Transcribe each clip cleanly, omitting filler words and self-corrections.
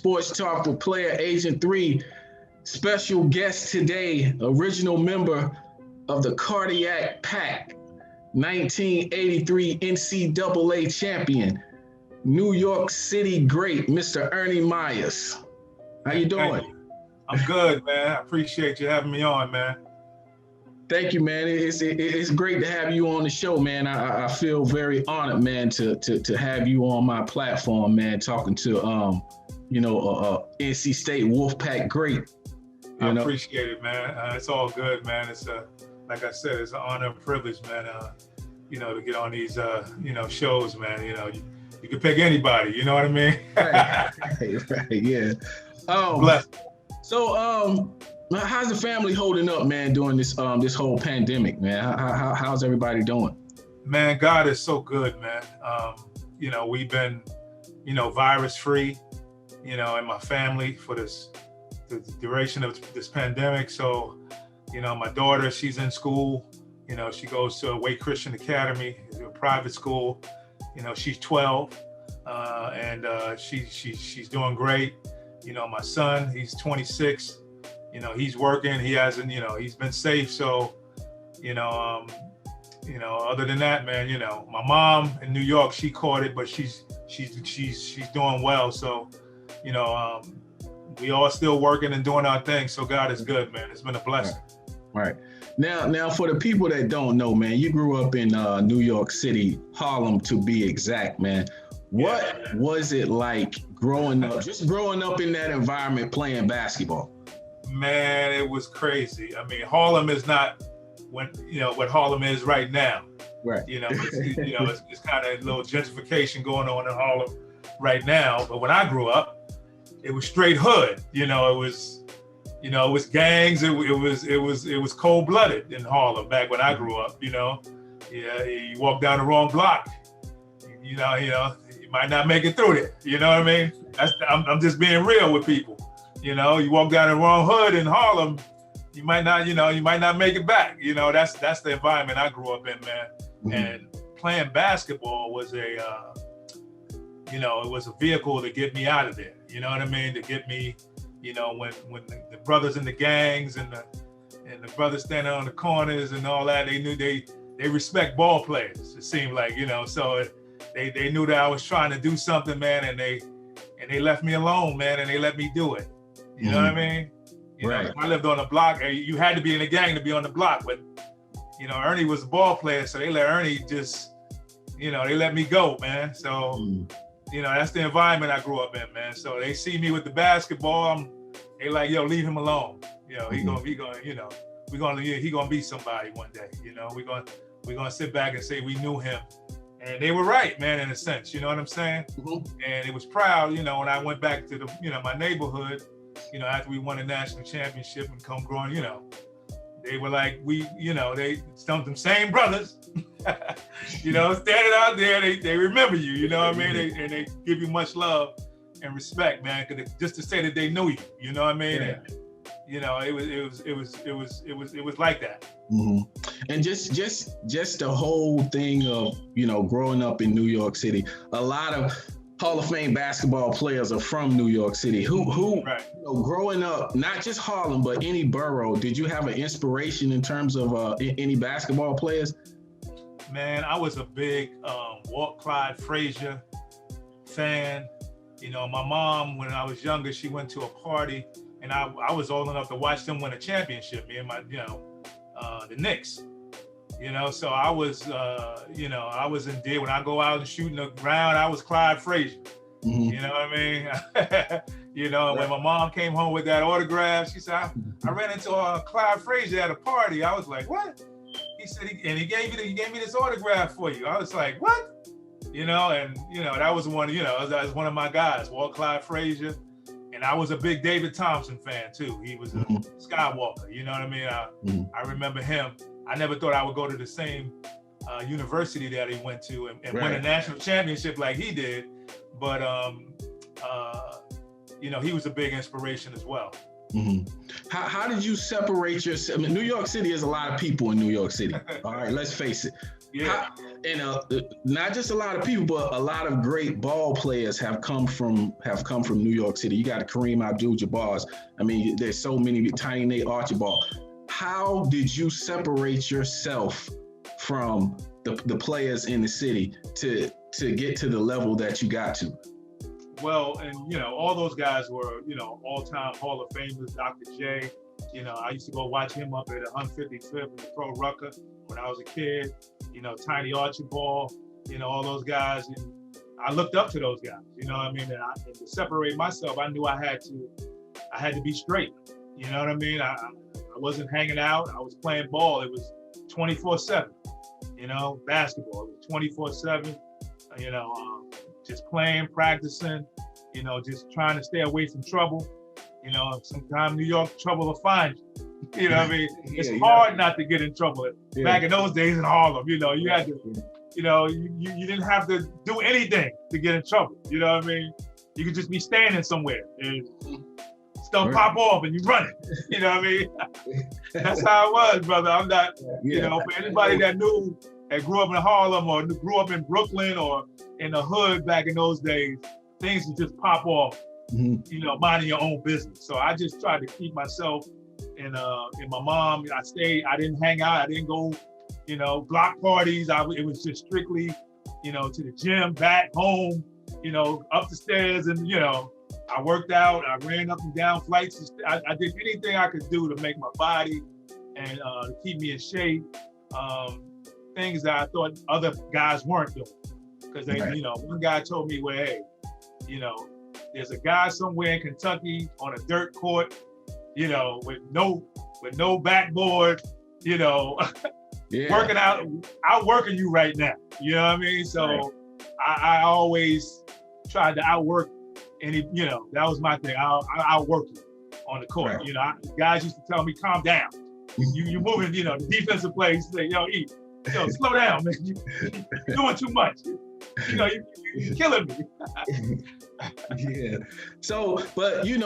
Sports Talk with PlayerAgent3. Special guest today, original member of the Cardiac Pack, 1983 NCAA champion, New York City great, Mr. Ernie Myers. How you doing? I'm good, man. I appreciate you having me on, man. Thank you, man. It's great to have you on the show, man. I feel very honored, man, to have you on my platform, man, talking to NC State Wolfpack great. I appreciate it, man. It's all good, man. It's like I said, it's an honor and privilege, man. To get on these shows, man. You can pick anybody. You know what I mean? right, yeah. Bless. So, how's the family holding up, man, during this whole pandemic, man? How's everybody doing? Man, God is so good, man. We've been, virus free, in my family for the duration of this pandemic. So, my daughter, she's in school. She goes to Wake Christian Academy, a private school. She's 12, and she's doing great. My son, he's 26. He's working. He hasn't. He's been safe. So, other than that, man, my mom in New York, she caught it, but she's doing well. So, we all still working and doing our thing. So God is good, man. It's been a blessing. Right. Now, for the people that don't know, man, you grew up in New York City, Harlem to be exact, man. What was it like growing up in that environment playing basketball? Man, it was crazy. I mean, Harlem is not what Harlem is right now. Right. It's kind of a little gentrification going on in Harlem right now. But when I grew up, it was straight hood. It was gangs. It was cold blooded in Harlem back when I grew up. Yeah, you walk down the wrong block. You might not make it through there. You know what I mean? I'm just being real with people. You walk down the wrong hood in Harlem, you might not make it back. That's the environment I grew up in, man. Mm-hmm. And playing basketball was it was a vehicle to get me out of there. You know what I mean? To get me, when the brothers in the gangs and the brothers standing on the corners and all that, they knew they respect ball players. It seemed like, so they knew that I was trying to do something, man, and they left me alone, man, and they let me do it. You know what I mean? Right. I lived on the block. You had to be in a gang to be on the block, but Ernie was a ball player, so they let Ernie just, they let me go, man. So, that's the environment I grew up in, man. So they see me with the basketball, they like, yo, leave him alone. He gonna be somebody one day. We're gonna sit back and say we knew him. And they were right, man, in a sense, you know what I'm saying? Mm-hmm. And it was proud, when I went back to my neighborhood, after we won a national championship and come growing, they were like, they stumped them same brothers, standing out there, they remember you, you know what I mean? And they give you much love and respect, man, just to say that they knew you, you know what I mean? Yeah. And, it was like that. Mm-hmm. And just the whole thing of, growing up in New York City, a lot of Hall of Fame basketball players are from New York City. Who right. Growing up, not just Harlem, but any borough, did you have an inspiration in terms of any basketball players? Man, I was a big Walt Clyde Frazier fan. My mom, when I was younger, she went to a party, and I was old enough to watch them win a championship, me and my, the Knicks. So I was, I was in there when I go out and shooting the ground, I was Clyde Frazier. Mm-hmm. You know what I mean? Right. When my mom came home with that autograph, she said, I ran into Clyde Frazier at a party. I was like, what? He said, he gave me this autograph for you. I was like, what? That was one, that was one of my guys, Walt Clyde Frazier. And I was a big David Thompson fan too. He was a Skywalker, you know what I mean? I remember him. I never thought I would go to the same university that he went to and win a national championship like he did. But, he was a big inspiration as well. Mm-hmm. How did you separate yourself? I mean, New York City is a lot of people in New York City. All right, let's face it. Yeah. Not just a lot of people, but a lot of great ball players have come from New York City. You got Kareem Abdul-Jabbar's. I mean, there's so many. Tiny Nate Archibald. How did you separate yourself from the players in the city to get to the level that you got to? Well, and all those guys were, all-time Hall of Famers. Dr. J, I used to go watch him up at 155th in the Pro Rucker when I was a kid. Tiny Archibald, all those guys. And I looked up to those guys. You know what I mean? And to separate myself, I knew I had to be straight. You know what I mean? I wasn't hanging out. I was playing ball. It was 24/7. Basketball. It was 24/7. Just playing, practicing, just trying to stay away from trouble. Sometimes New York trouble will find you. You know what I mean? It's hard not to get in trouble. Yeah. Back in those days in Harlem, you had to, you didn't have to do anything to get in trouble. You know what I mean? You could just be standing somewhere and stuff pop off and you run it. You know what I mean? That's how it was, brother. I'm not, for anybody that grew up in Harlem or grew up in Brooklyn or in the hood back in those days, things would just pop off, minding your own business. So I just tried to keep myself in my mom. I didn't hang out. I didn't go, block parties. It was just strictly, to the gym, back home, up the stairs. And, I worked out. I ran up and down flights. I did anything I could do to make my body and to keep me in shape. Things that I thought other guys weren't doing. Because one guy told me, well, hey, there's a guy somewhere in Kentucky on a dirt court, with no backboard, working outworking you right now. You know what I mean? So I always tried to outwork any, that was my thing. I'll outwork you on the court. Right. Guys used to tell me, calm down. You moving, the defensive plays, say, E, slow down, man. You're doing too much. You're killing me. Yeah. So, but you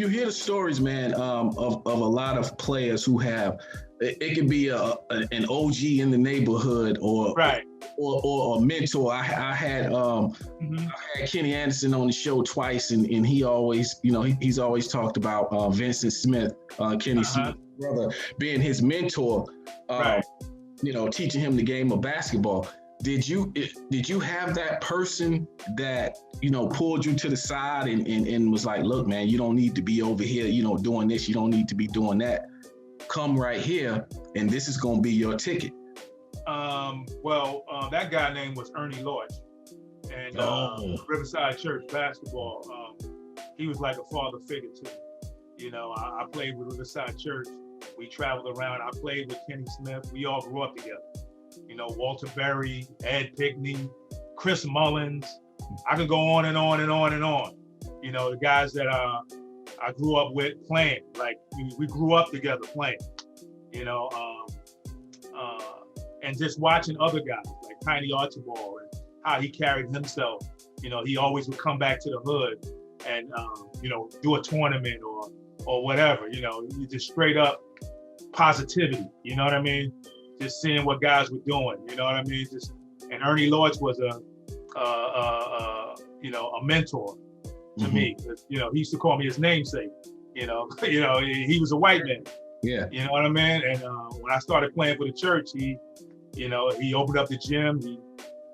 hear the stories, man, of a lot of players who have. It could be an OG in the neighborhood or a mentor. I had Kenny Anderson on the show twice, and he always, he's always talked about Vincent Smith, Kenny Smith's brother, being his mentor. Teaching him the game of basketball. Did you have that person that, pulled you to the side and was like, look, man, you don't need to be over here, doing this. You don't need to be doing that. Come right here, and this is going to be your ticket. That guy name was Ernie Lodge, and Riverside Church basketball. He was like a father figure to me. I played with Riverside Church. We traveled around. I played with Kenny Smith. We all grew up together. Walter Berry, Ed Pickney, Chris Mullins. I could go on and on and on and on. The guys that I grew up with playing. Like we grew up together playing. And just watching other guys like Tiny Archibald and how he carried himself. He always would come back to the hood and do a tournament or whatever. You just straight up positivity. You know what I mean? Just seeing what guys were doing. You know what I mean? And Ernie Lodge was a mentor to me. He used to call me his namesake. He was a white man. Yeah. You know what I mean? And when I started playing for the church, he opened up the gym.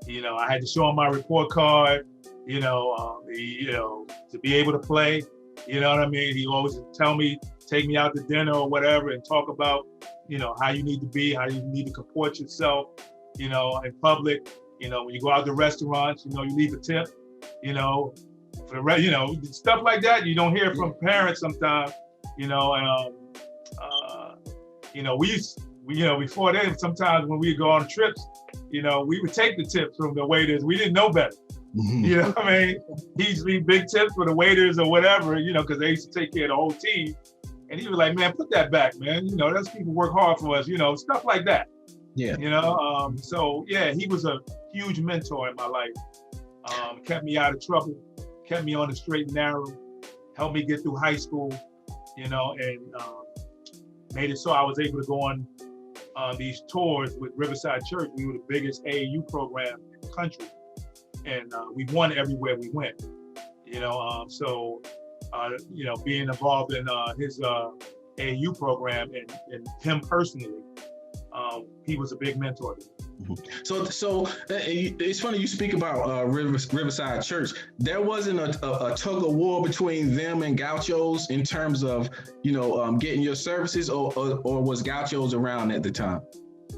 I had to show him my report card. To be able to play. You know what I mean? He always tell me, take me out to dinner or whatever, and talk about, how you need to be, how you need to comport yourself, in public. When you go out to restaurants, you leave a tip, for the rest, stuff like that. You don't hear from parents sometimes, before then, sometimes when we go on trips, we would take the tips from the waiters. We didn't know better. You know what I mean? He used to be big tips for the waiters or whatever, because they used to take care of the whole team. And he was like, man, put that back, man. Those people work hard for us, stuff like that. Yeah. So yeah, he was a huge mentor in my life. Kept me out of trouble, kept me on the straight and narrow, helped me get through high school, you know, and made it so I was able to go on these tours with Riverside Church. We were the biggest AAU program in the country, and we won everywhere we went. You know, you know, being involved in his AAU program and him personally, he was a big mentor to me. So it's funny you speak about Riverside Church. There wasn't a tug of war between them and Gauchos in terms of, you know, getting your services, or was Gauchos around at the time?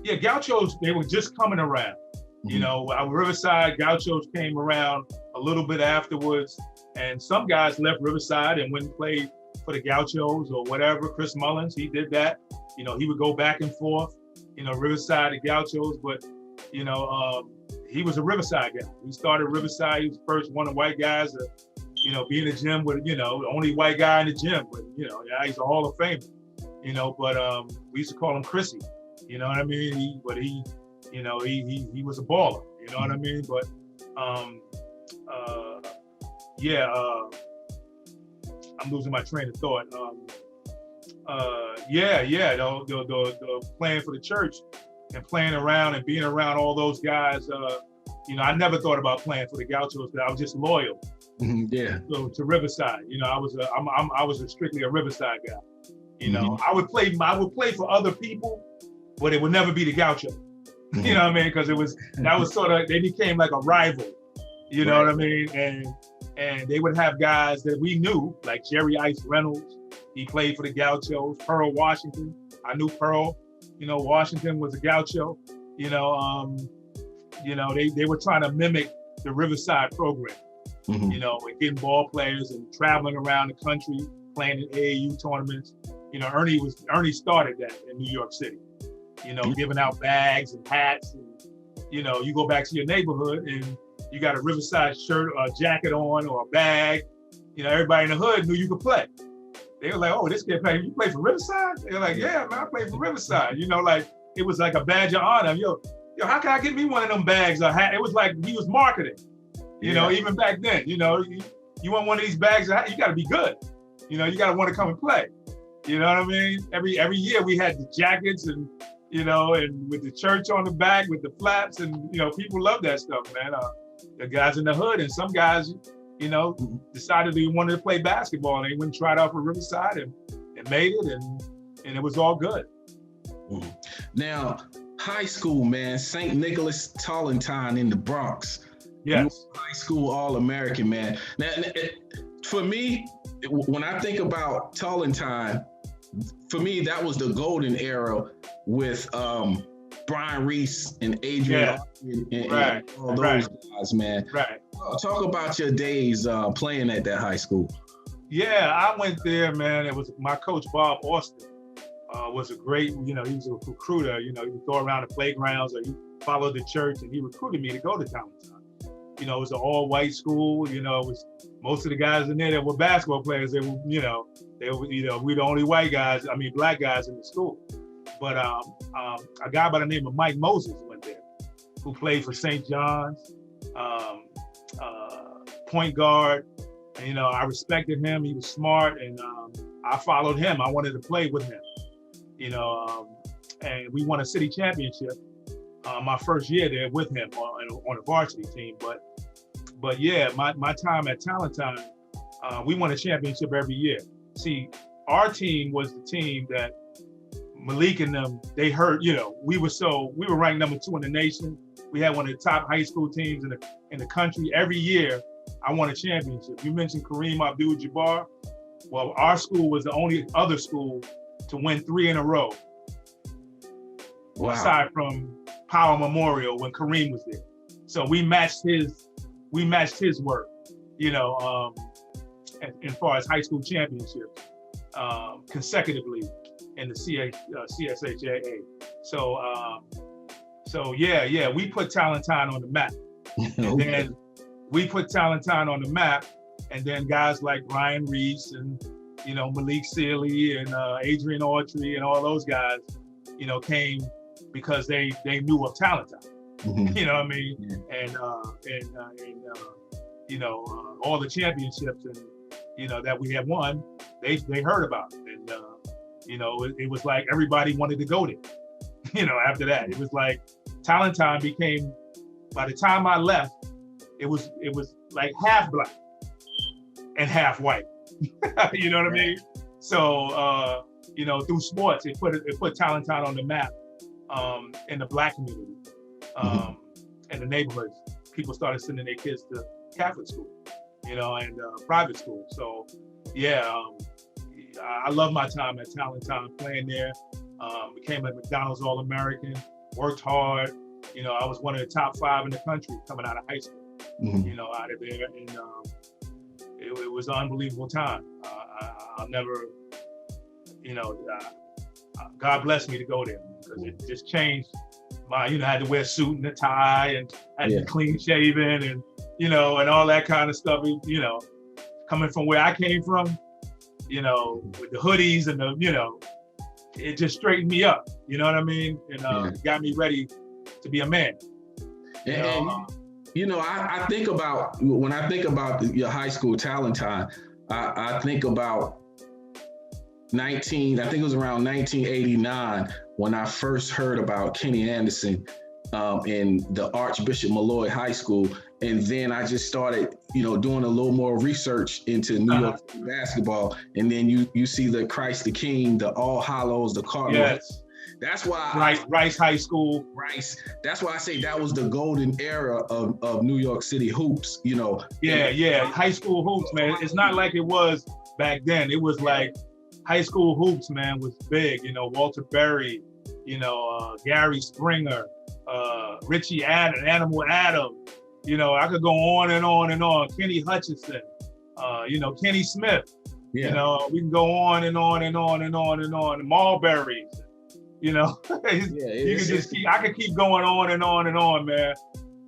Yeah, Gauchos, they were just coming around. You know, Riverside, Gauchos came around a little bit afterwards, and some guys left Riverside and went and played for the Gauchos or whatever. Chris Mullins, he did that. You know, he would go back and forth, you know, Riverside to Gauchos, but, you know, he was a Riverside guy. He started Riverside. He was the first one of the white guys to, you know, be in the gym with, you know, the only white guy in the gym. But, you know, yeah, he's a Hall of Famer, you know, but we used to call him Chrissy, you know what I mean? He was a baller, you know what I mean? But, I'm losing my train of thought. The playing for the church and playing around and being around all those guys. You know, I never thought about playing for the Gauchos, but I was just loyal. So to Riverside, you know, I was strictly a Riverside guy. You know, I would play for other people, but it would never be the Gaucho. You know what I mean? Because that was sort of, they became like a rival. You know what I mean? And they would have guys that we knew, like Jerry Ice Reynolds. He played for the Gauchos. Pearl Washington. I knew Pearl. You know, Washington was a Gaucho. You know, they were trying to mimic the Riverside program. You know, and getting ball players and traveling around the country, playing in AAU tournaments. You know, Ernie started that in New York City. You know, giving out bags and hats. And, you know, you go back to your neighborhood and you got a Riverside shirt or a jacket on or a bag. You know, everybody in the hood knew you could play. They were like, oh, this kid play. You play for Riverside? They were like, yeah, man, I play for Riverside. You know, like it was like a badge of honor. Yo, how can I get me one of them bags or hat? It was like he was marketing. You know, even back then, you know, you want one of these bags of hat, you got to be good. You know, you got to want to come and play. You know what I mean? Every year we had the jackets and, you know, and with the church on the back with the flaps, and, you know, people love that stuff, man. The guys in the hood, and some guys, you know, decided they wanted to play basketball and they went and tried out for Riverside and made it, and it was all good. Now, high school, man, St. Nicholas Tollentine in the Bronx. Yes. High school All-American, man. Now, for me, when I think about Tollentine, for me, that was the golden era with Brian Reese and Adrian and all those guys, man. Talk about your days playing at that high school. Yeah, I went there, man. It was my coach, Bob Austin, was a great, you know, he was a recruiter. You know, he would go around the playgrounds, or he followed the church, and he recruited me to go to Tollentine. You know, it was an all-white school. You know, it was most of the guys in there that were basketball players. They were, we the only white guys, black guys in the school. But a guy by the name of Mike Moses went there, who played for St. John's, point guard. And, you know, I respected him. He was smart, and I followed him. I wanted to play with him, you know, and we won a city championship my first year there with him on a varsity team. But yeah, my time at Tollentine, we won a championship every year. See, our team was the team that Malik and them, they heard, you know, we were ranked number 2 in the nation. We had one of the top high school teams in the country. Every year, I won a championship. You mentioned Kareem Abdul-Jabbar. Well, our school was the only other school to win 3 in a row. Wow. Aside from Power Memorial when Kareem was there. So we matched his work, you know, as far as high school championships consecutively in the CSHAA. So yeah, we put Tollentine on the map. And then we put Tollentine on the map, and then guys like Brian Reese and, you know, Malik Sealy and Adrian Autry and all those guys, you know, came because they knew of Tollentine. You know what I mean? And you know, all the championships and, you know, that we have won, they heard about it, and you know, it was like everybody wanted to go there. You know, after that, it was like Talent Time became. By the time I left, it was like half black and half white. You know what I mean? So you know, through sports, it put Talent Time on the map in the black community, in the neighborhoods. People started sending their kids to Catholic school, you know, and private school. So yeah, I love my time at Talent Time, playing there. Became a McDonald's All-American, worked hard. You know, I was one of the top 5 in the country coming out of high school, you know, out of there. And it was an unbelievable time. I'll never, you know, God bless me to go there, because it just changed my, you know, I had to wear a suit and a tie, and had to be clean shaven, and, you know, and all that kind of stuff, you know, coming from where I came from, you know, with the hoodies and the, you know, it just straightened me up, you know what I mean? And got me ready to be a man. You know, I think about, when I think about your high school Talent Time, I think about I think it was around 1989 when I first heard about Kenny Anderson in the Archbishop Malloy High School. And then I just started, you know, doing a little more research into New York City basketball. And then you see the Christ the King, the All Hallows, the Cardinals. Yes. That's why Rice High School. Rice. That's why I say that was the golden era of New York City hoops, you know. Yeah. High school hoops, man. It's not like it was back then. It was like high school hoops, man, was big. You know, Walter Berry, you know, Gary Springer, Richie Adams, Animal Adam. You know, I could go on and on and on. Kenny Hutchinson, you know, Kenny Smith. Yeah. You know, we can go on and on and on and on and on. Mulberries. You know, I could keep going on and on and on, man,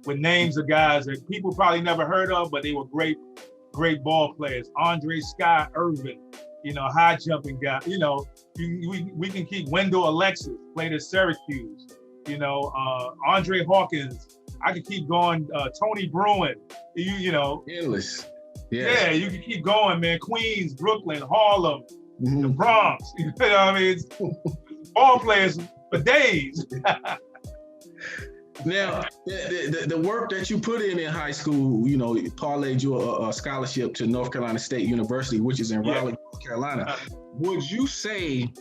with names of guys that people probably never heard of, but they were great ball players. Andre Scott Irvin, you know, high jumping guy. You know, we can keep Wendell Alexis, played at Syracuse. You know, Andre Hawkins. I could keep going. Tony Bruin. You know, endless. Yeah, you can keep going, man. Queens, Brooklyn, Harlem, the Bronx. You know what I mean? It's ball players for days. Now, the work that you put in high school, you know, parlayed you a scholarship to North Carolina State University, which is in Raleigh, North Carolina. Would you say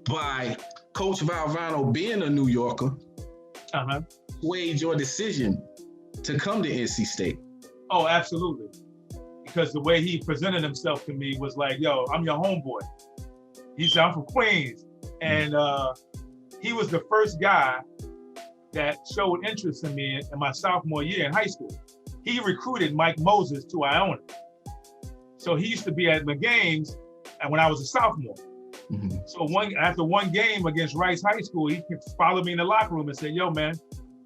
by Coach Valvano being a New Yorker, swayed your decision to come to NC State? Oh, absolutely. Because the way he presented himself to me was like, yo, I'm your homeboy. He said, I'm from Queens. And he was the first guy that showed interest in me in my sophomore year in high school. He recruited Mike Moses to Iona. So he used to be at the games when I was a sophomore. So after one game against Rice High School, he followed me in the locker room and said, yo, man,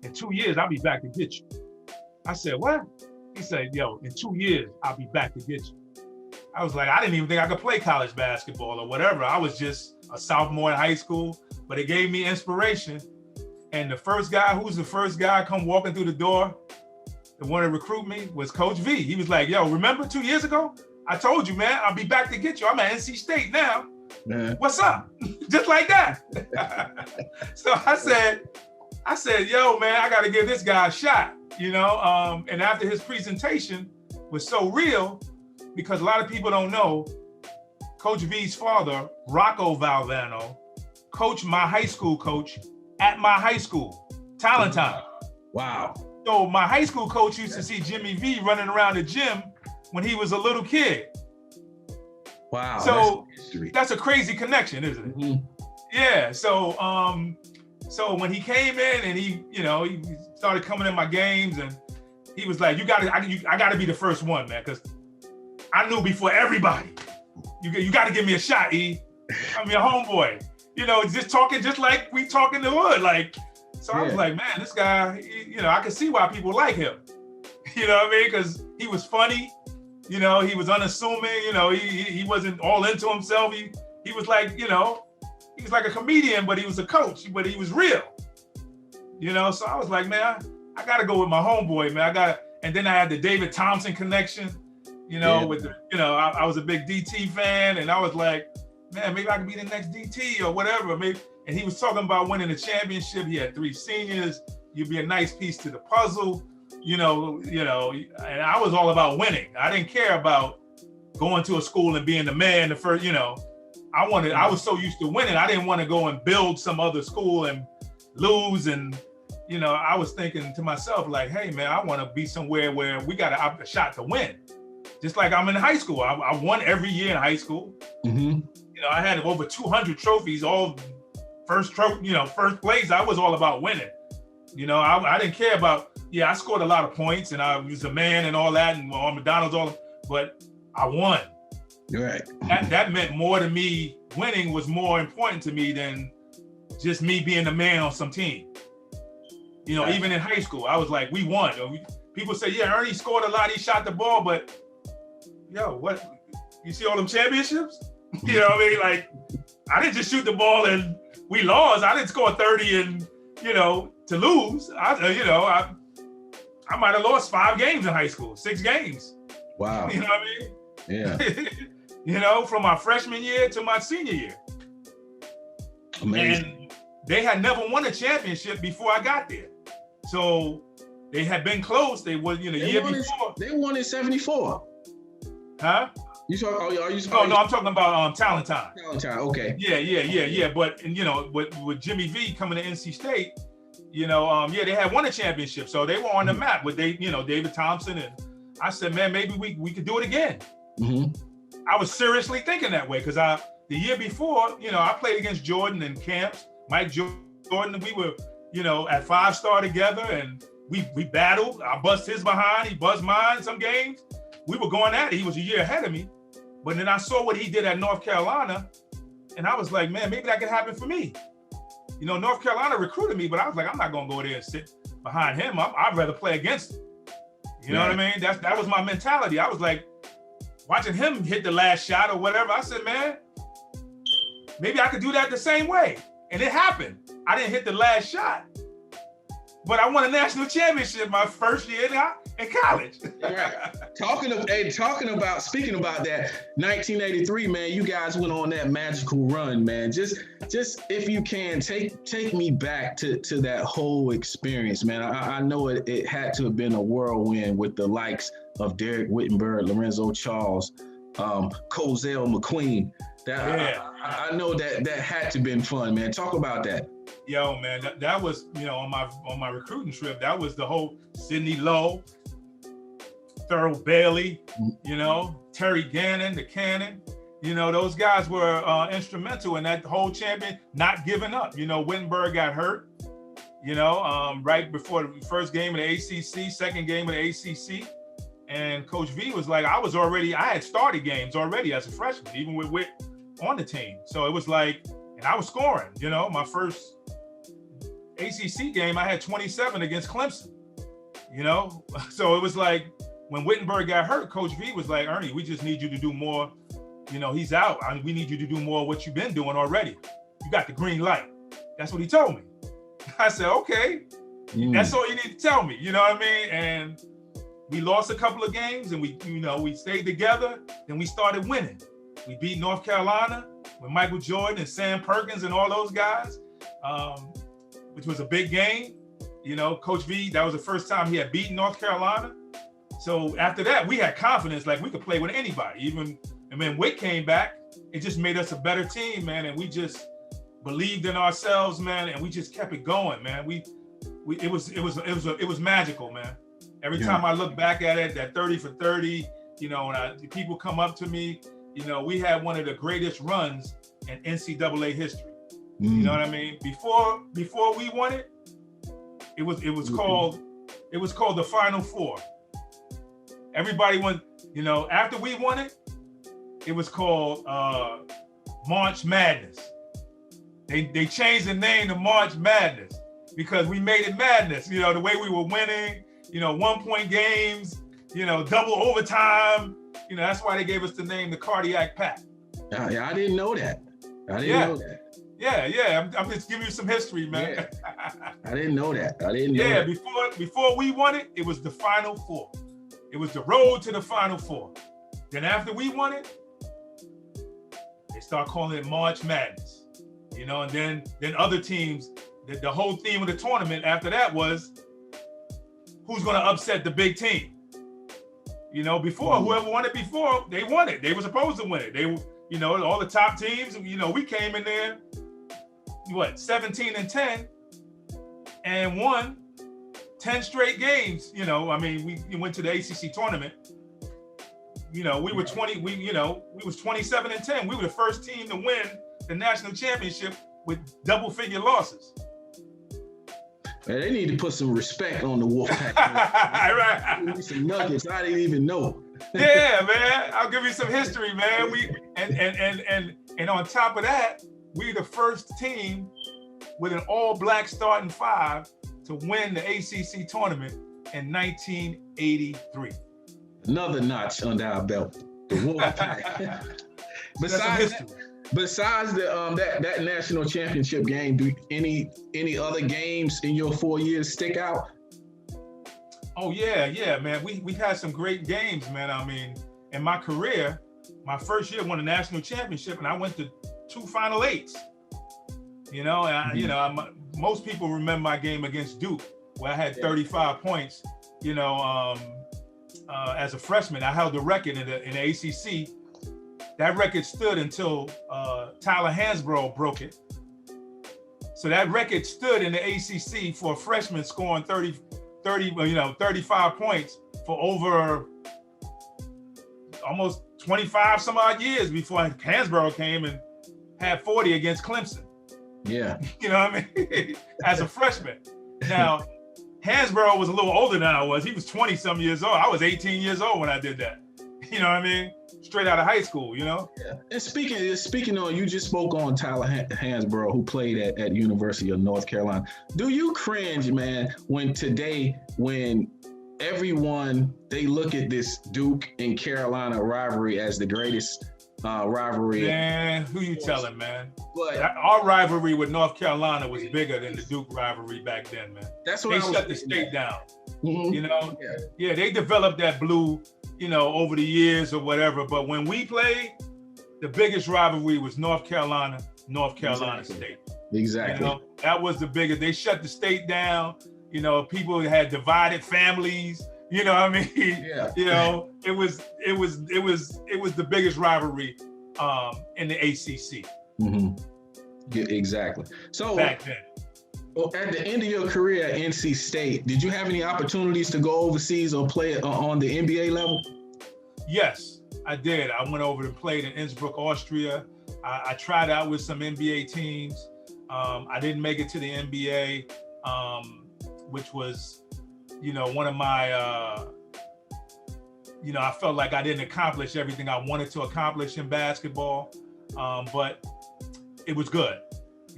in 2 years, I'll be back to get you. I said, what? He said, yo, in 2 years, I'll be back to get you. I was like, I didn't even think I could play college basketball or whatever. I was just a sophomore in high school, but it gave me inspiration. And who's the first guy come walking through the door that wanted to recruit me was Coach V. He was like, yo, remember 2 years ago? I told you, man, I'll be back to get you. I'm at NC State now. What's up? Just like that. So I said, yo, man, I got to give this guy a shot, you know? And after his presentation was so real, because a lot of people don't know, Coach V's father, Rocco Valvano, coached my high school coach at my high school, Talent Time. Wow. So my high school coach used to see Jimmy V running around the gym when he was a little kid. Wow. So that's a crazy connection, isn't it? Yeah. So when he came in and he started coming in my games, and he was like, I gotta be the first one, man, because I knew before everybody, you gotta give me a shot, E. I'm your homeboy. You know, just talking just like we talk in the hood. Like, so I was like, man, this guy, I can see why people like him. You know what I mean? Because he was funny, he was unassuming, he wasn't all into himself. He was like, he was like a comedian, but he was a coach, but he was real. So I was like, man, I gotta go with my homeboy, man. And then I had the David Thompson connection. You know, with the, you know, I was a big DT fan, and I was like, man, maybe I could be the next DT or whatever. Maybe. And he was talking about winning the championship. He had 3 seniors. You'd be a nice piece to the puzzle. You know, and I was all about winning. I didn't care about going to a school and being the man, the first, you know. I was so used to winning. I didn't want to go and build some other school and lose. And, you know, I was thinking to myself, like, hey, man, I want to be somewhere where we got a shot to win. Just like I'm in high school. I won every year in high school. Mm-hmm. You know, I had over 200 trophies, all first place. I was all about winning. You know, I didn't care about, I scored a lot of points and I was a man and all that and on McDonald's, but I won. Right. That meant more to me. Winning was more important to me than just me being the man on some team. You know, right. Even in high school, I was like, we won. People say, yeah, Ernie scored a lot. He shot the ball, but what? You see all them championships? You know what I mean? Like, I didn't just shoot the ball and we lost. I didn't score 30 and, to lose. I might have lost 5 games in high school, 6 games. Wow. You know what I mean? Yeah. From my freshman year to my senior year. Amazing. And they had never won a championship before I got there. So they had been close. They were, year before. They won in 74. Huh? You talking? No, I'm talking about talent time. Talent time. Okay. Yeah. But with Jimmy V coming to NC State, they had won a championship, so they were on the map with David Thompson, and I said, man, maybe we could do it again. Mm-hmm. I was seriously thinking that way because the year before, I played against Jordan in camps, Mike Jordan, and we were, at 5-star together, and we battled. I bust his behind, he bust mine some games. We were going at it. He was a year ahead of me. But then I saw what he did at North Carolina, and I was like, man, maybe that could happen for me. North Carolina recruited me, but I was like, I'm not going to go there and sit behind him. I'd rather play against him. You know what I mean? That was my mentality. I was like, watching him hit the last shot or whatever. I said, man, maybe I could do that the same way. And it happened. I didn't hit the last shot, but I won a national championship my first year in college. Right. Speaking about that, 1983, man, you guys went on that magical run, man. Just if you can, take me back to that whole experience, man. I know it had to have been a whirlwind with the likes of Derek Whittenburg, Lorenzo Charles, Cozell McQueen. I know that had to have been fun, man. Talk about that. Yo, man, that was, on my recruiting trip, that was the whole Sidney Lowe, Thurl Bailey, Terry Gannon, the Cannon. Those guys were instrumental in that whole champion not giving up. Wittenberg got hurt, right before the first game of the ACC, second game of the ACC. And Coach V was like, I had started games already as a freshman, even with Witt on the team. So it was like, and I was scoring, my first ACC game, I had 27 against Clemson, So it was like, when Whittenberg got hurt, Coach V was like, Ernie, we just need you to do more. He's out. We need you to do more of what you've been doing already. You got the green light. That's what he told me. I said, okay, that's all you need to tell me. You know what I mean? And we lost a couple of games and we stayed together. Then we started winning. We beat North Carolina with Michael Jordan and Sam Perkins and all those guys, which was a big game. Coach V, that was the first time he had beaten North Carolina. So after that, we had confidence, like we could play with anybody. And when Witt came back, it just made us a better team, man. And we just believed in ourselves, man. And we just kept it going, man. It was magical, man. Every time I look back at it, that 30 for 30, when people come up to me, we had one of the greatest runs in NCAA history. You know what I mean? Before we won it, it was called the Final Four. Everybody won, after we won it, it was called March Madness. They changed the name to March Madness because we made it madness, the way we were winning, 1-point games, double overtime. That's why they gave us the name the Cardiac Pack. Yeah, I didn't know that. Know that. Yeah. I'm just giving you some history, man. Yeah. I didn't know that. Before we won it, it was the Final Four. It was the road to the Final Four. Then after we won it, they start calling it March Madness. You know, and then other teams, the whole theme of the tournament after that was who's going to upset the big team. You know, before, whoever won it before, they won it. They were supposed to win it. They, you know, all the top teams, you know, we came in there, 17-10 and won 10 straight games. You know, I mean, we went to the ACC tournament. You know, we were 27-10. We were the first team to win the national championship with double-figure losses. Man, they need to put some respect on the Wolfpack. Right. Some nuggets I didn't even know. Yeah, man. I'll give you some history, man. And on top of that, we the first team with an all-black starting five to win the ACC tournament in 1983. Another notch under our belt. The Wolfpack. Besides the that national championship game, do any other games in your 4 years stick out? Oh yeah, man. We had some great games, man. I mean, in my career, my first year won a national championship, and I went to 2 Final Eights. You know, and most people remember my game against Duke, where I had 35 points. You know, as a freshman, I held the record in the ACC. That record stood until Tyler Hansbrough broke it. So that record stood in the ACC for a freshman scoring 35 points for over almost 25 some odd years before Hansbrough came and had 40 against Clemson. Yeah. You know what I mean? As a freshman. Now, Hansbrough was a little older than I was. He was 20 some years old. I was 18 years old when I did that. You know what I mean? Straight out of high school, you know? Yeah. And speaking on, you just spoke on Tyler Hansbrough, who played at University of North Carolina. Do you cringe, man, when everyone, they look at this Duke and Carolina rivalry as the greatest rivalry? Man, who you telling, man? But our rivalry with North Carolina was bigger than the Duke rivalry back then, man. That's what they shut the state down. Mm-hmm. You know? Yeah, they developed that blue, you know, over the years or whatever. But when we played, the biggest rivalry was North Carolina State. Exactly. You know, that was the biggest. They shut the state down. You know, people had divided families. You know what I mean? Yeah. You know, it was the biggest rivalry in the ACC. Mm-hmm. Yeah, exactly. So back then. Well, at the end of your career at NC State, did you have any opportunities to go overseas or play on the NBA level? Yes, I did. I went over and played in Innsbruck, Austria. I tried out with some NBA teams. I didn't make it to the NBA, which was, you know, one of my, you know, I felt like I didn't accomplish everything I wanted to accomplish in basketball, but it was good.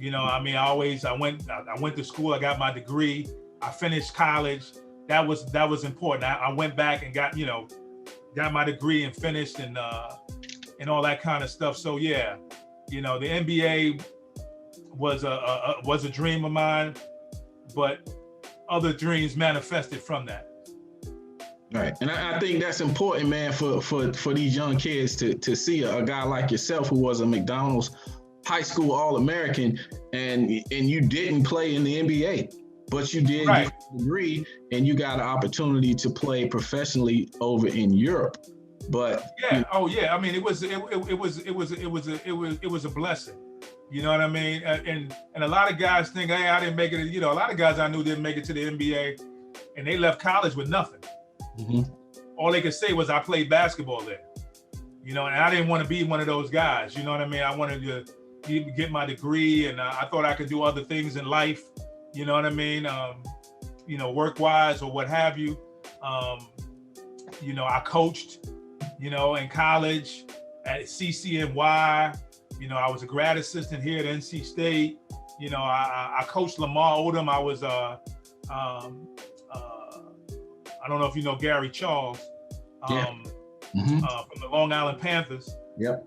You know, I mean, I went to school, I got my degree, I finished college. That was important. I went back and got my degree and finished and all that kind of stuff. So yeah, you know, the NBA was a dream of mine, but other dreams manifested from that. Right, and I think that's important, man, for these young kids to see a guy like yourself who was a McDonald's high school All-American, and you didn't play in the NBA, but you did get a degree and you got an opportunity to play professionally over in Europe. But yeah, I mean, it was a blessing. You know what I mean? And a lot of guys think, hey, I didn't make it. You know, a lot of guys I knew didn't make it to the NBA, and they left college with nothing. Mm-hmm. All they could say was, I played basketball there. You know, and I didn't want to be one of those guys. You know what I mean? I wanted to get my degree, and I thought I could do other things in life. You know what I mean? You know, work-wise or what have you. You know, I coached, you know, in college at CCNY. You know, I was a grad assistant here at NC State. You know, I coached Lamar Odom. I was, I don't know if you know Gary Charles, from the Long Island Panthers. Yep.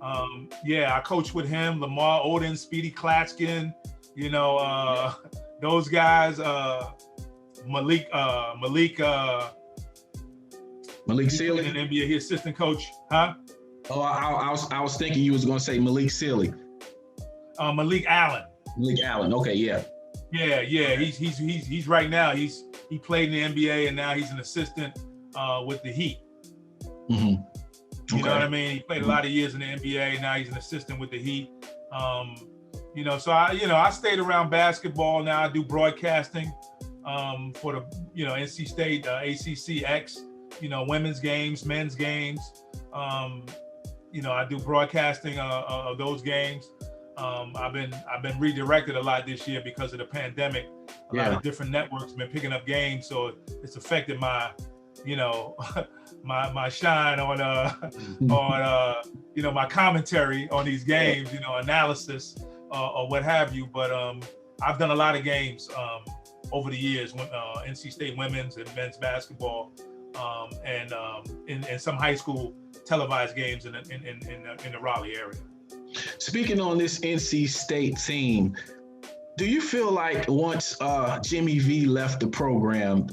Yeah, I coached with him, Lamar Odom, Speedy Klatskin, you know, those guys, Malik Sealy in the NBA, his assistant coach, huh? Oh, I was thinking you was gonna say Malik Sealy. Malik Allen. Malik Allen. Okay, yeah. Yeah. He's right now. He played in the NBA and now he's an assistant with the Heat. Mm-hmm. You know what I mean? He played a lot of years in the NBA. Now he's an assistant with the Heat. So I stayed around basketball. Now I do broadcasting for the NC State ACCX. Women's games, men's games. I do broadcasting of those games. I've been redirected a lot this year because of the pandemic. A lot of different networks been picking up games, so it's affected my my shine on my commentary on these games, analysis or what have you. But I've done a lot of games over the years, NC State women's and men's basketball, and some high school televised games in the Raleigh area. Speaking on this NC State team, do you feel like once Jimmy V left the program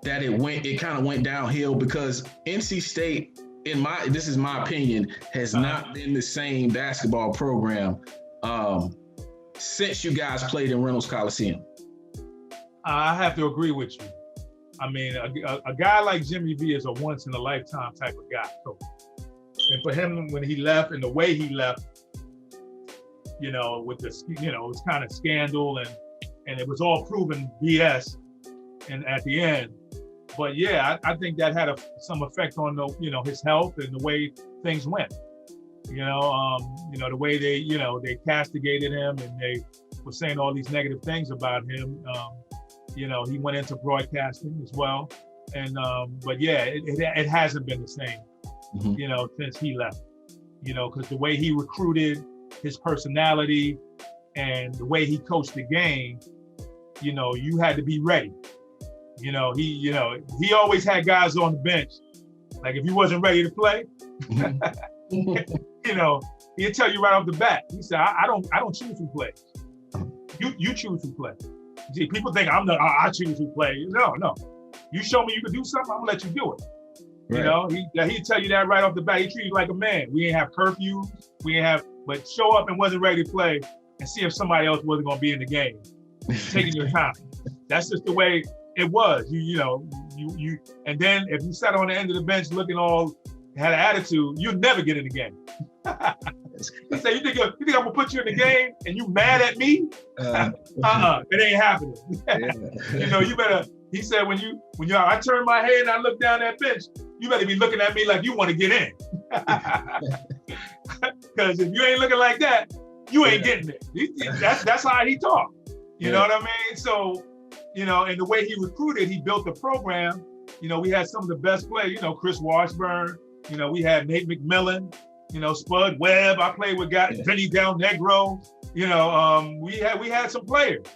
that it kind of went downhill? Because NC State, this is my opinion, has not been the same basketball program since you guys played in Reynolds Coliseum. I have to agree with you. I mean, a guy like Jimmy V is a once in a lifetime type of guy. So, and for him, when he left and the way he left, with this, it was kind of scandal and it was all proven BS. And at the end, but yeah, I think that had some effect on his health and the way things went. The way they castigated him and they were saying all these negative things about him. He went into broadcasting as well, and but yeah, it hasn't been the same, since he left. Because the way he recruited, his personality, and the way he coached the game, you had to be ready. He always had guys on the bench. Like if you wasn't ready to play, he'd tell you right off the bat. He said, I don't choose who plays. You choose who plays. See, people think I choose who plays. No. You show me you can do something, I'm gonna let you do it. Right. He'd tell you that right off the bat. He treated you like a man. We ain't have curfew. But show up and wasn't ready to play and see if somebody else wasn't gonna be in the game. Taking your time. That's just the way it was. You and then if you sat on the end of the bench looking had an attitude, you'd never get in the game. He said, you think I'm gonna put you in the game and you mad at me? It ain't happening. You better, he said, when I turn my head and I look down that bench, you better be looking at me like you want to get in. Because if you ain't looking like that, you ain't getting it. That's how he talked. You know what I mean? So, and the way he recruited, he built the program. We had some of the best players, Chris Washburn, we had Nate McMillan, Spud Webb. I played with guys, Vinny Del Negro. We had some players.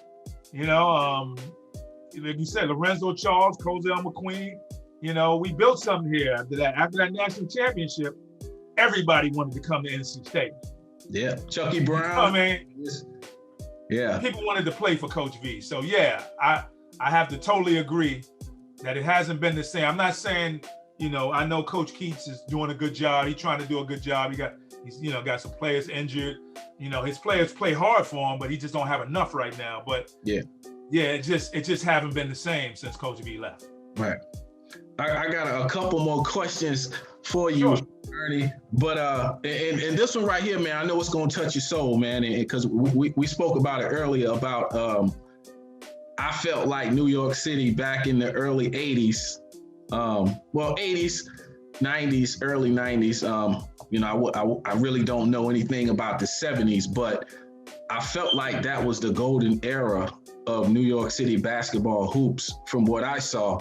Like you said, Lorenzo Charles, Cozell McQueen. We built something here after that. After that national championship, everybody wanted to come to NC State. Yeah, Chucky Brown. Yeah. People wanted to play for Coach V. So yeah, I have to totally agree that it hasn't been the same. I'm not saying, I know Coach Keats is doing a good job. He's trying to do a good job. He's got some players injured. His players play hard for him, but he just don't have enough right now. But yeah, it just haven't been the same since Coach V left. Right. I got a couple more questions for you, sure, Ernie. But and this one right here, man, I know it's gonna touch your soul, man, because we spoke about it earlier about I felt like New York City back in the early 80s, 80s, 90s, early 90s. I really don't know anything about the 70s, but I felt like that was the golden era of New York City basketball hoops from what I saw.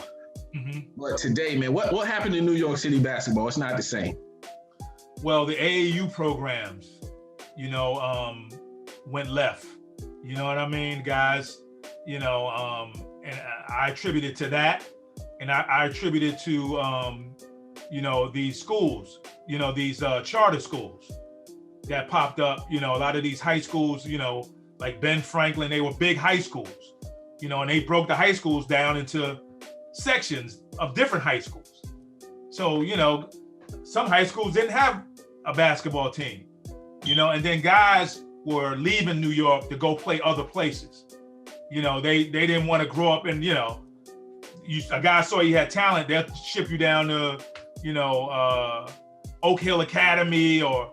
Mm-hmm. But today, man, what happened to New York City basketball? It's not the same. Well, the AAU programs, went left. You know what I mean, guys? And I attribute it to that. And I attribute it to, these schools, these charter schools that popped up, a lot of these high schools, like Ben Franklin, they were big high schools, and they broke the high schools down into sections of different high schools. So, some high schools didn't have a basketball team, and then guys were leaving New York to go play other places. They didn't want to grow up in, a guy saw you had talent, they'll ship you down to, Oak Hill Academy, or,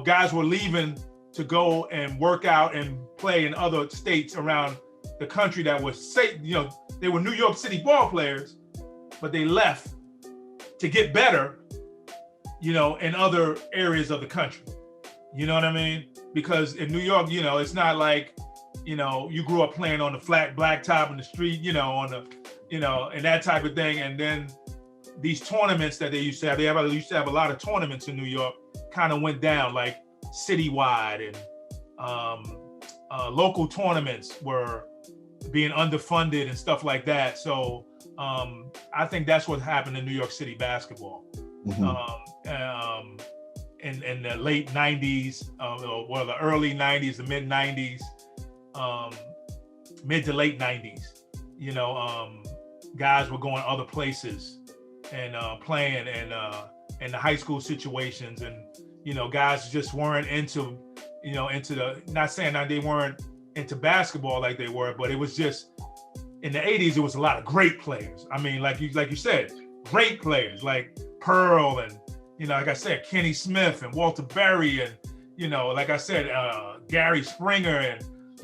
guys were leaving to go and work out and play in other states around the country that was safe. They were New York City ball players, but they left to get better, in other areas of the country. You know what I mean? Because in New York, it's not like, you grew up playing on the flat blacktop in the street, on the, and that type of thing. And then these tournaments that they used to have, they used to have a lot of tournaments in New York, kind of went down, like citywide, and local tournaments were being underfunded and stuff like that. So I think that's what happened in New York City basketball. Mm-hmm. In the late 90s, the early 90s, the mid 90s, mid to late 90s, guys were going other places and playing and in the high school situations, and guys just weren't into not saying that they weren't into basketball like they were, but it was just in the 80s, it was a lot of great players. I mean, like you said, great players like Pearl and, like I said, Kenny Smith and Walter Berry and, like I said, Gary Springer and,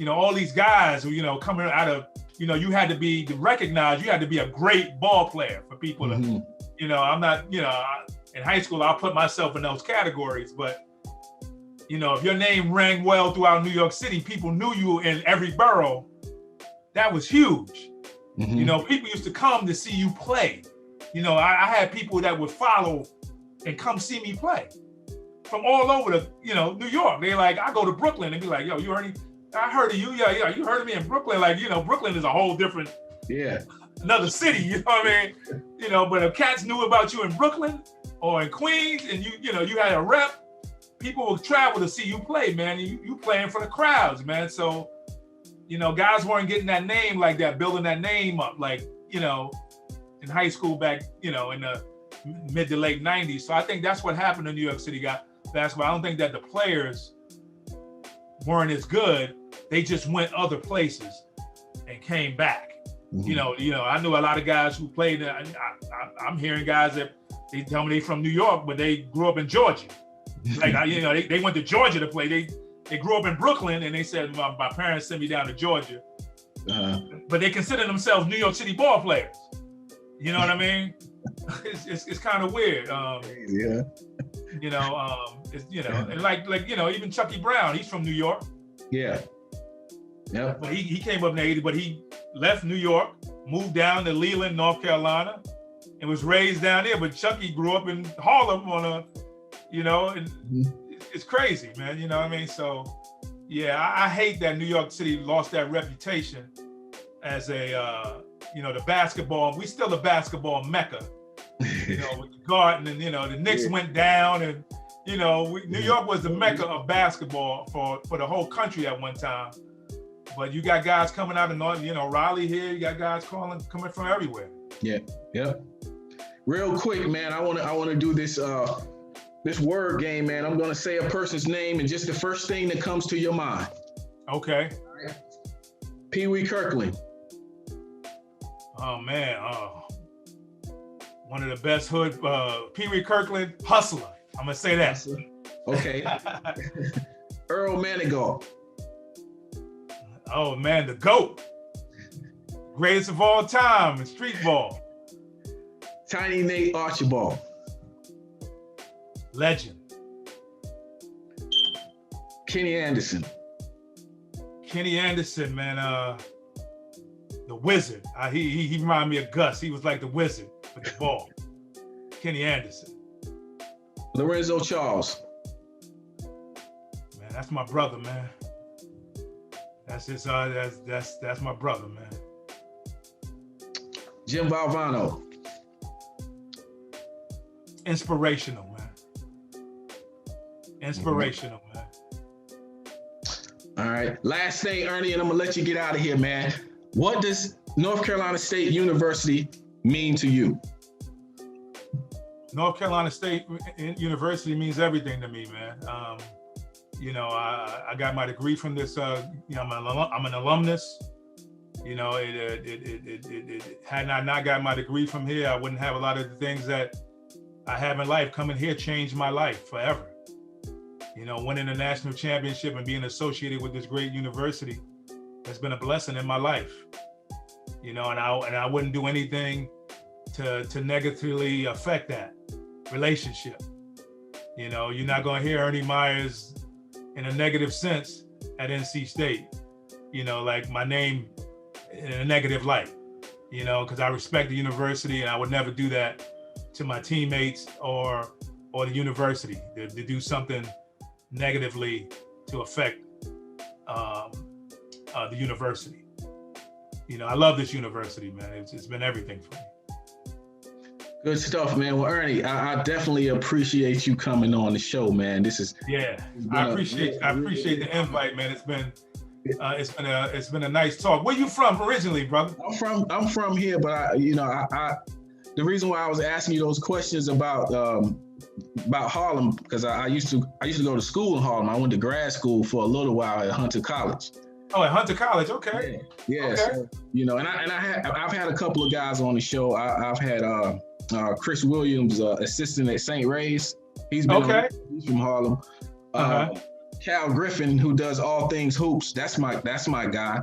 all these guys who, coming out of, you had to be recognized, you had to be a great ball player for people to, I'm not, in high school, I'll put myself in those categories, but, if your name rang well throughout New York City, people knew you in every borough, that was huge. Mm-hmm. People used to come to see you play. I had people that would follow and come see me play from all over the, New York. They like, I go to Brooklyn and be like, yo, you Ernie? I heard of you. Yeah, you heard of me in Brooklyn. Like, Brooklyn is a whole different, another city, you know what I mean? But if cats knew about you in Brooklyn or in Queens and you had a rep, people would travel to see you play, man. You playing for the crowds, man. So, guys weren't getting that name like that, building that name up, like, in high school back, in the mid to late 90s. So I think that's what happened in New York City basketball. I don't think that the players weren't as good. They just went other places and came back. Mm-hmm. I knew a lot of guys who played. I'm hearing guys that they tell me they from New York, but they grew up in Georgia. Like, they went to Georgia to play. They grew up in Brooklyn, and they said, my parents sent me down to Georgia. Uh-huh. But they consider themselves New York City ball players. You know what I mean? It's kind of weird. Yeah. And like even Chucky Brown, he's from New York. Yeah. Yeah. But he came up in the 80s, but he left New York, moved down to Leland, North Carolina, and was raised down there. But Chucky grew up in Harlem and it's crazy, man. You know what I mean? So, yeah, I hate that New York City lost that reputation as a, the basketball. We still a basketball mecca, with the Garden, and the Knicks went down, and New York was the mecca of basketball for the whole country at one time. But you got guys coming out of North, Raleigh here. You got guys coming from everywhere. Yeah. Real quick, man. I want to do this word game, man. I'm gonna say a person's name and just the first thing that comes to your mind. Okay. Right. Pee Wee Kirkland. Oh man, one of the best hood. Pee Wee Kirkland, hustler. I'm gonna say that. Okay. Earl Manigault. Oh man, the GOAT. Greatest of all time in street ball. Tiny Nate Archibald. Legend. Kenny Anderson. Kenny Anderson, man, the wizard. He reminded me of Gus. He was like the wizard with the ball. Kenny Anderson. Lorenzo Charles. Man, that's my brother, man. That's his. That's my brother, man. Jim Valvano. Inspirational, man. Inspirational, man. All right. Last thing, Ernie, and I'm gonna let you get out of here, man. What does North Carolina State University mean to you? North Carolina State University means everything to me, man. You know, I got my degree from this. You know, I'm an alumnus. You know, had I not got my degree from here, I wouldn't have a lot of the things that I have in life. Coming here changed my life forever. You know, winning a national championship and being associated with this great university has been a blessing in my life. You know, and I wouldn't do anything to negatively affect that relationship. You know, you're not going to hear Ernie Myers in a negative sense at NC State. You know, like my name in a negative light. You know, because I respect the university, and I would never do that to my teammates or the university to do something negatively to affect the university. You know, I love this university, man. It's been everything for me. Good stuff, man. Well, Ernie, I definitely appreciate you coming on the show, man. This is I appreciate the invite, man. It's been a nice talk. Where you from originally, brother? I'm from here, but I the reason why I was asking you those questions about Harlem, because I used to go to school in Harlem. I went to grad school for a little while at Hunter College. Oh, at Hunter College, okay. Yeah. Okay. So, you know, and I've had a couple of guys on the show. I've had Chris Williams, assistant at St. Ray's. He's been he's from Harlem. Cal Griffin, who does all things hoops. That's my guy.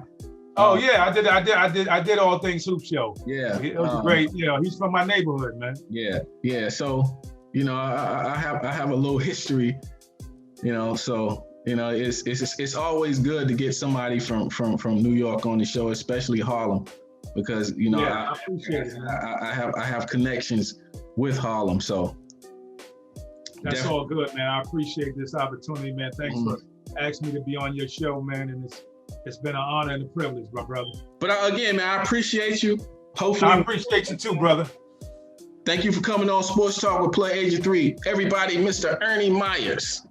Oh yeah, I did All Things Hoop show. Yeah, it was great. You know, he's from my neighborhood, man. Yeah. So, you know, I have a little history. You know, so you know, it's always good to get somebody from New York on the show, especially Harlem, because you know I appreciate it. I have connections with Harlem, so. That's all good, man. I appreciate this opportunity, man. Thanks for asking me to be on your show, man. And it's been an honor and a privilege, my brother. But again, man, I appreciate you. Hopefully, I appreciate you too, brother. Thank you for coming on Sports Talk with PlayerAgent3. Everybody, Mr. Ernie Myers.